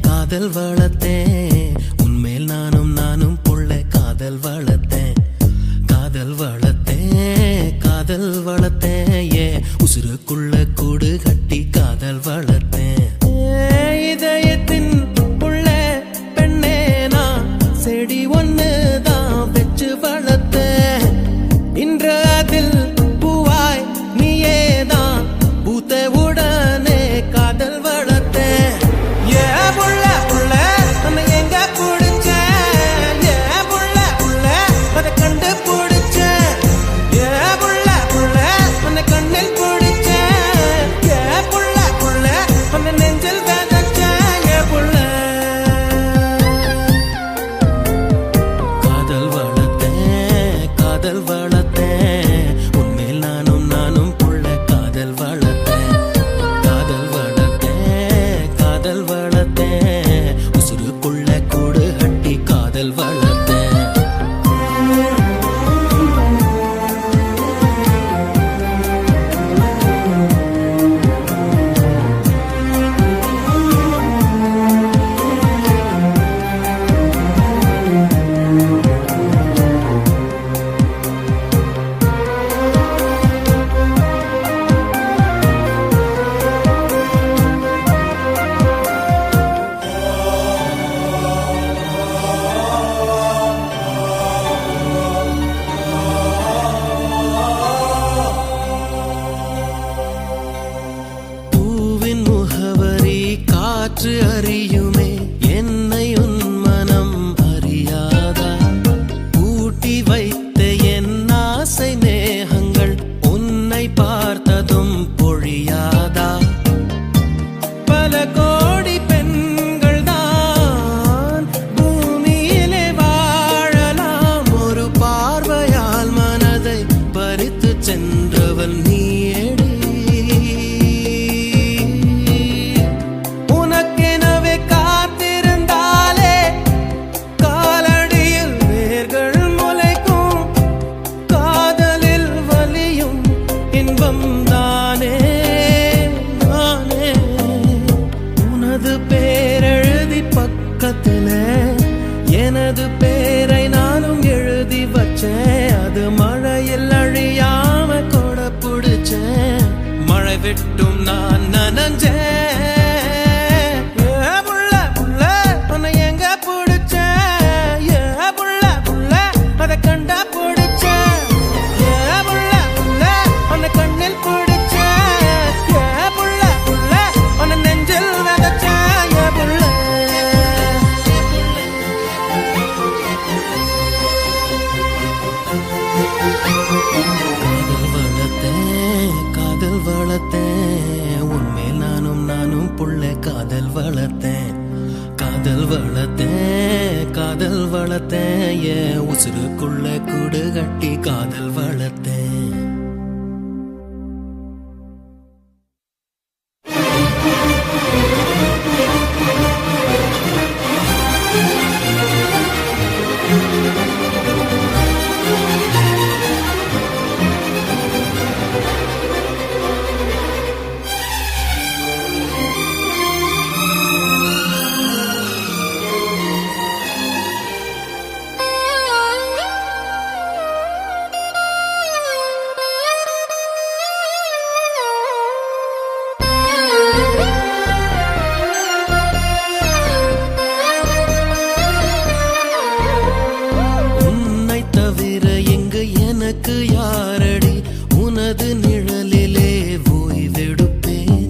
காதல் வளர்த்தேன் உன்மேல் நானும் புள்ள காதல் வளர்த்தேன். காதல் வளர்த்தேன் ஏ உசுருக்குள்ள கூடு கட்டி காதல் வளர்த்தேன். இதயத்தின் புள்ள பெண்ணே நான் செடி ஒன்று தான் வச்சு வளர்த்தேன். இன்று அதில் பூவாய் நீயேதான் பூத்த உடனே காதல் வளர்த்தேன். ஏ புள்ள புள்ள நம்ம எங்க பிடிச்சேன், ஏ புள்ள புள்ள அதை கண்டு பிடிச்சேன். ஏ புள்ள புள்ள உன்னை கண்ணில் பிடிச்சேன், ஏ புள்ள புள்ள உன்னை நெஞ்சில் விதைச்சேன். ஏ புள்ள காதல் வளர்த்தேன் உன்மேல் நானும் புள்ள காதல் வளர்த்தேன். காற்று அறியுமே என்னை உன் மனம் அறியாதா ஊட்டி வைத்த என் ஆசை மேகங்கள் உன்னை பார்த்ததும் பொழியாதா பல கோடி பெண்கள் தான் பூமியிலே வாழலாம் ஒரு பார்வையால் மனதை பறித்து சென்றவள் நீயேடி உனக்கெனவே காத்திருந்தாலே காலடியில் வேர்கள் முளைக்கும் காதலில் வலியும் இன்பம் தானே நானே உனது பேரெழுதி பக்கத்துல எனது பேரை நானும் எழுதி வச்சேன் அது மழையில் அழியாம கொடை பிடிச்சேன் மழை விட்டும் நான் நனஞ்சேன் ஏ புள்ள புள்ள உன்னை எங்க பிடிச்சேன் ஏ புள்ள புள்ள அதை கண்டா பிடிச்சேன் ஏ புள்ள புள்ள உன்னை கண்ணில் பிடிச்சேன் ஏ புள்ள புள்ள உன்னை நெஞ்சில் விதைச்சேன் ஏ புள்ள காதல் வளர்த்தேன் உன்மேல் நானும் புள்ள காதல் வளர்த்தேன் காதல் வளர்த்தேன் என் உசுருக்குள்ள கூடு கட்டி காதல் வளர்த்தேன் எனக்கு யாரடி உனது நிழலிலே ஓய்வெடுப்பேன்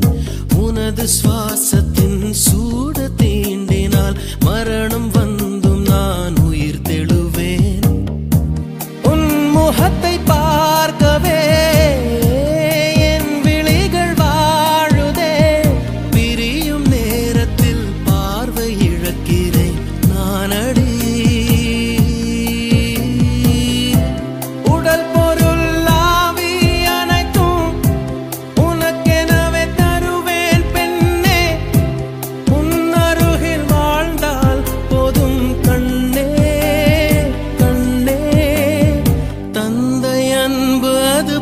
உனது சுவாசத்தின் சூடு தீண்டினால் மரணம் வந்தும் நான் உயிர் தெழுவேன் உன் முகத்தை பார்க்கவே என் விழிகள் வாழுதே பிரியும் நேரத்தில் பார்வை இழக்கிறேன் நானடி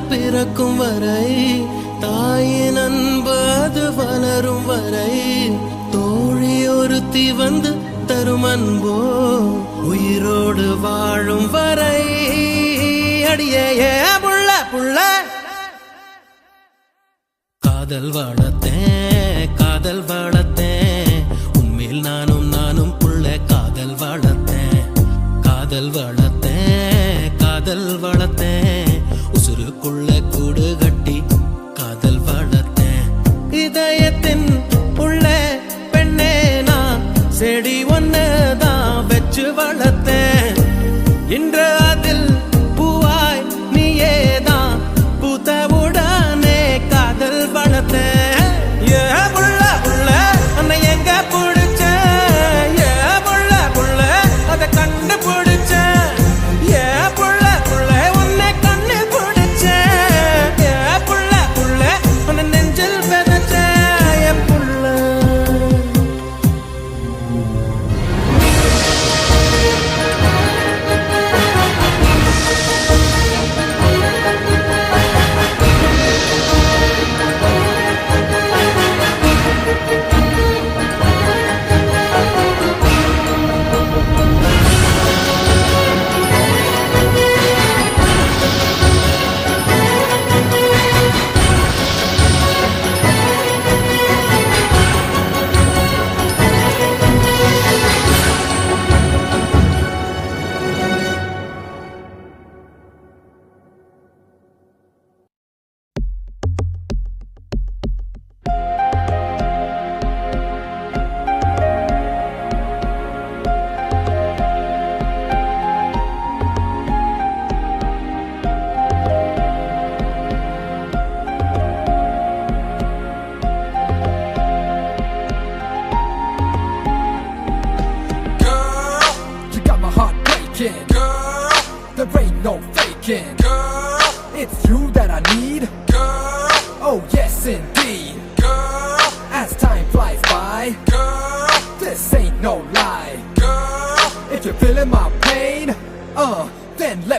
பிறக்கும் வரை தாயின் அன்பு அது வளரும் வரை தோழி ஒருத்தி வந்து தரும் அன்போ உயிரோடு வாழும் வரை அடியே புள்ள புள்ள காதல் வளர்த்தேன் உன்மேல் நானும் புள்ள காதல் வளர்த்தேன் உசுருக்குள்ள கூடு கட்டி காதல் வளர்த்தேன் இதயத்தின் உள்ள பெண்ணே நான் செடி ஒன்னதான் வச்சு வளர்த்தேன் இன்று அதில் பூவாய் நீயேதான் பூத்தவுடனே காதல் வளர்த்தேன் ஏ புள்ள புள்ள அன்னை எங்க பிடிச்சேன் ஏ புள்ள புள்ள அதை கண்டு பிடிச்சேன் ஏ புள்ள புள்ள உன்னை கண்ணு பிடிச்சேன் ஏ புள்ள புள்ள உன்னை நெஞ்சில் விதைச்சேன் ஏ புள்ள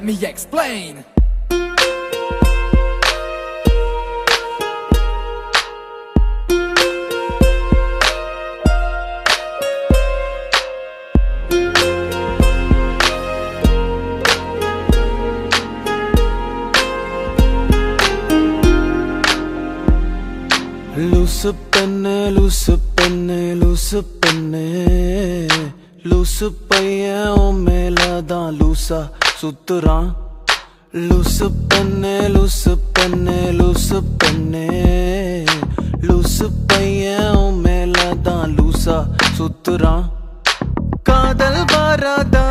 let me explain. லூசு பெண்ணே லூசு பெண்ணே லூசு பெண்ணே லூசு பையன் உன் மேலதான் லூசா சுத்துறான். லூசு பெண்ணே லூசு பெண்ணே லூசு பெண்ணே லூசு பையன் உன் மேலதான் லூசா சுத்துறான். காதல் வாராதா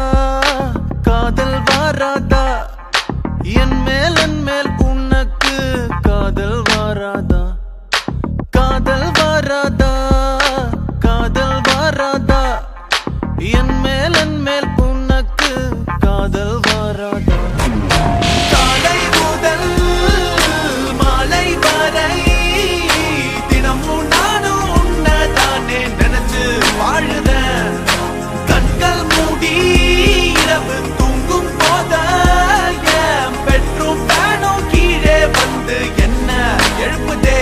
காதல் வாராதா என் மேல் உனக்கு காதல் வாராதா காதல் வாராதா காதல் வாராதா என் மேல் உனக்கு காதல் வாராதா. காலை முதல் மாலை வரை தினமும் நானும் உன்னதானே நினைச்சு வாழுதேன். கண்கள் மூடி இரவு தூங்கும் போத என் பெட்ரூம் ஃபேனும் கீழே வந்து என்ன எழுப்புதே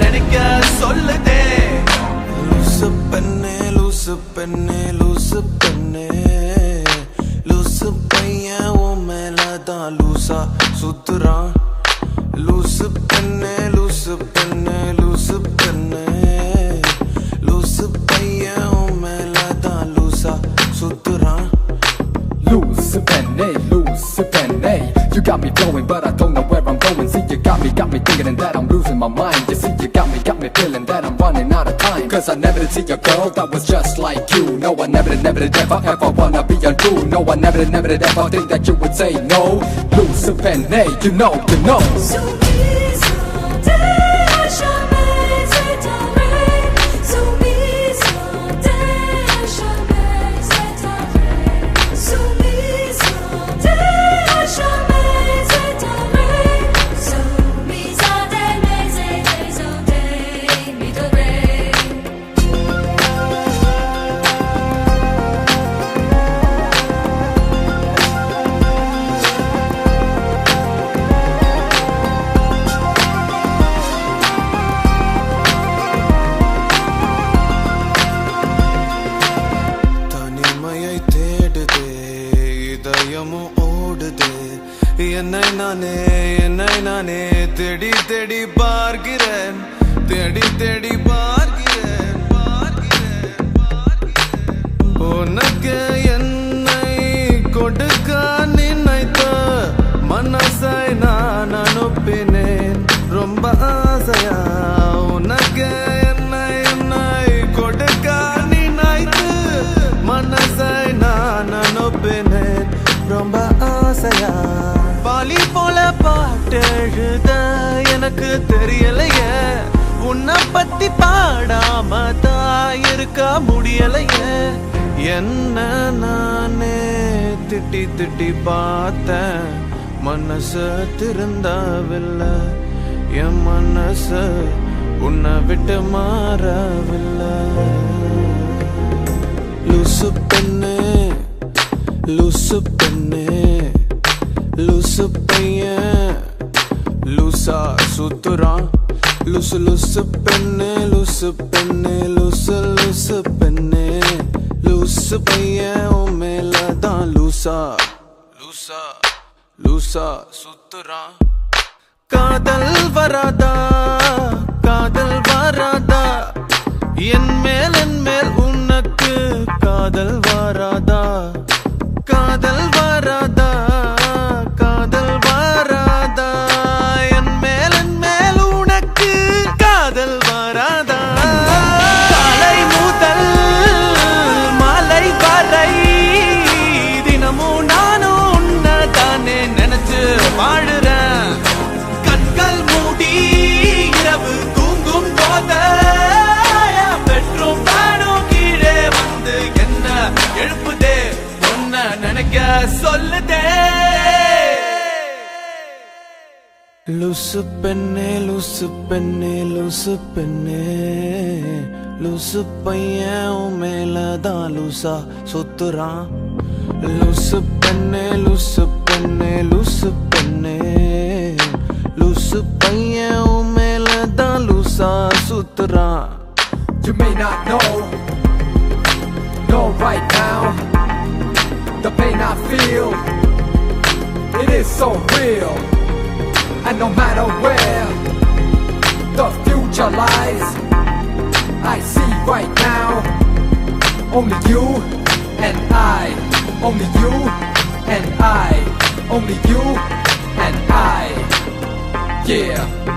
நினைக்க சொல்லுதே. லூசு பெண்ணே லூசு பெண்ணே லூசு பெண்ணே லூசு பையன் உன் மேலதான் லூசா சுத்துறான். லூசு பெண்ணே லூசு பெண்ணே லூசு பெண்ணே லூசு பையன் உன் மேலதான் லூசா சுத்துறான். Loose penny, you got me flowing, but I don't know where I'm going. See, you got me thinking that I'm losing my mind. You see, you got me feeling that I'm running out of time. Cause I never did see a girl that was just like you. No, I never did ever wanna be untrue. No, I never did ever think that you would say no. Loose penny, you know. என்னை நானே தேடி தேடி பார்க்கிறேன் தேடி தேடி பார்க்கிறேன் உனக்கு என்னை கொடுக்க நினைத்த மனசை நான் அனுப்பினேன் ரொம்ப ஆசையா. உனக்கு என்னை கொடுக்க நினைத்து மனசை நான் அனுப்பினேன் ரொம்ப ஆசையா. பாலி போல பாட்டு எழுத எனக்கு தெரியலையே, உன்னை பத்தி பாடாம தான் இருக்க முடியலையே. என்ன நானே திட்டி திட்டி பார்த்தேன், மனசு திருந்தவில்லை. என் மனசு உன்னை விட்டு மாறவில்லை. லூசு பெண்ணே லூசு பெண்ணே லூசு பையன் லூசா சுத்துறான். லூசு லூசு பெண்ணே லூசு பெண்ணே லூசு பெண்ணே லூசு பையன் உன் மேலதான் லூசா சுத்துறான். காதல் வராதா காதல் வராதா என் மேல் உனக்கு காதல் வராதா காதல் வராதா காதல் வராதா என் மேல் உனக்கு காதல் வராதா. காலை முதல் மாலை வரை தினமும் நானும் உன்னதானே நினைச்சு வாழுறேன். கண்கள் மூடி இரவு தூங்கும் போத பெட்ரூம் ஃபேனும் கீழே வந்து என்ன எழுப்புதே உன்னை நினைக்க சொல்லுதே. லூசு பெண்ணே லூசு பெண்ணே லூசு பெண்ணே லூசு பையன் உன் மேலதான் லூசா சுத்துறான். லூசு பெண்ணே லூசு பெண்ணே லூசு பெண்ணே லூசு பையன் உன் மேலதான் லூசா சுத்துறான். You may not know right now, the pain I feel, it is so real. And no matter where the future lies, I see right now, only you and I, only you and I, only you and I, yeah.